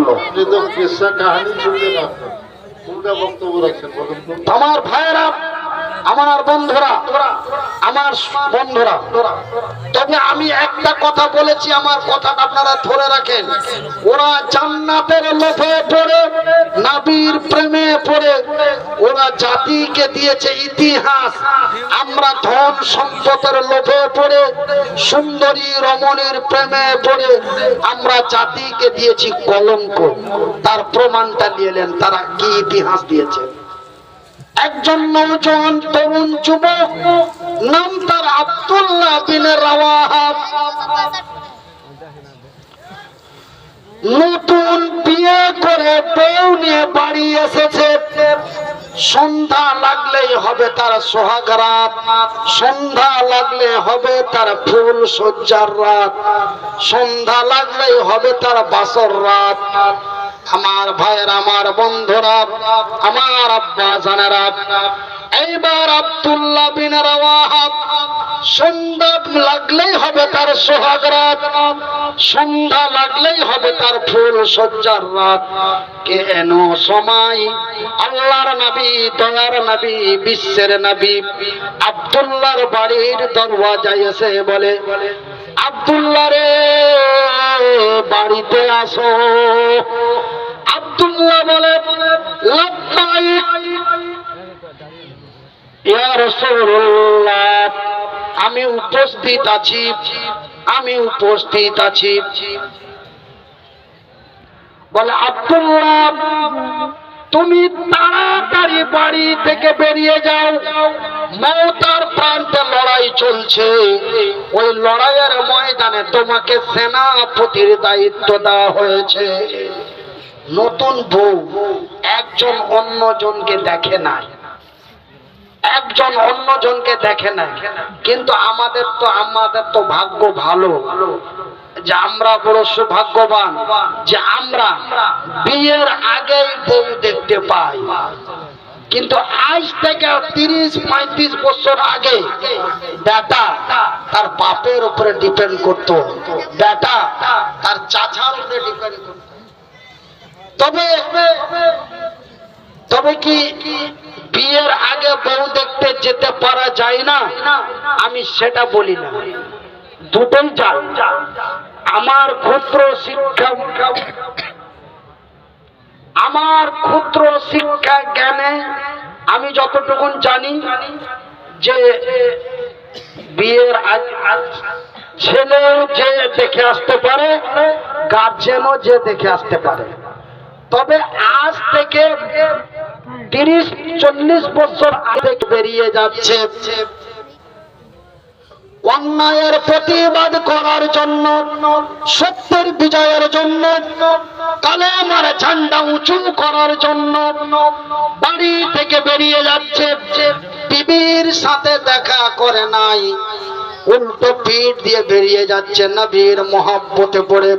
করলো। আমার ভাইয়েরা, আমার বন্ধুরা, তবে আমি একটা কথা বলেছি, আমার কথাটা আপনারা ধরে রাখেন। ওরা জান্নাতের লোভে পড়ে, নবীর প্রেমে পড়ে, ওরা জাতিকে দিয়েছে ইতিহাস। আমরা ধন সম্পদের লোভে পড়ে, সুন্দরী রমণীর প্রেমে পড়ে আমরা জাতিকে দিয়েছি কলঙ্ক। তার প্রমাণটা নিলেন, তারা কি ইতিহাস দিয়েছে। একজন নওজোয়ান তরুণ যুবক, নাম তার আব্দুল্লাহ বিন রাওয়াহা, নতুন বিয়ে করে বউ নিয়ে বাড়ি এসেছে। সন্ধ্যা লাগলেই হবে তার সোহাগ রাত, সন্ধ্যা লাগলে হবে তার ফুল সজ্জার রাত, সন্ধ্যা লাগলেই হবে তার বাসর রাত। আমার ভাইয়ের, আমার বন্ধুরা, আমার আব্বা জানেরা, এইবার আব্দুল্লাহ বিন রাওয়াহা সন্ধ্যা লাগলেই হবে তার সোহাগ রাত, সন্ধ্যা লাগলেই হবে তার ফুল সজ্জার রাত। কেন সময় আল্লাহর নবী, দয়ার নবী, বিশ্বের নবী আব্দুল্লাহর বাড়ির দরওয়াজায় এসে বলে, আব্দুল্লাহ রে বাড়িতে আসো। আব্দুল্লাহ বলে, লাব্বাইক ইয়া রাসূলুল্লাহ, আমি উপস্থিত আছি, আমি উপস্থিত আছি। বলে, আব্দুল্লাহ তুমি তাড়াতাড়ি বাড়ি থেকে বেরিয়ে যাও, মওতার প্রান্তে লড়াই চলছে। ওই লড়াইয়ের ময়দানে তোমাকে সেনাপতির দায়িত্ব দেওয়া হয়েছে। নতুন বউ একজন অন্যজনকে দেখে নাই, একজন অন্যজনকে দেখে নাই। কিন্তু আমাদের তো ভাগ্য ভালো যে আমরা বড় সৌভাগ্যবান যে আমরা বিয়ের আগেই বউ দেখতে পাই। কিন্তু আজ থেকে 30-35 বছর আগে বেটা তার বাপের উপরে ডিপেন্ড করত, বেটা তার চাচার উপরে ডিপেন্ড করত। তবে কি বিয়ের আগে বউ দেখতে যেতে পারা যায় না? আমি সেটা বলি না, দুটোই যায়। আমার ক্ষুদ্র শিক্ষা জ্ঞানে আমি যতটুকু জানি যে বিয়ের ছেলেও যে দেখে আসতে পারে, গার্জেনও যে দেখে আসতে পারে। তবে আজ থেকে 30-40 বছর আগে বেরিয়ে যাচ্ছে অন্যায়ের প্রতিবাদ করার জন্য, সত্যের বিজয়ের জন্য, কালেমার ঝান্ডা উঁচু করার জন্য বাড়ি থেকে বেরিয়ে যাচ্ছে। বিবির সাথে দেখা করে নাই, উল্টো পিঠ দিয়ে বেরিয়ে যাচ্ছে নবীর মহব্বতে পড়ে।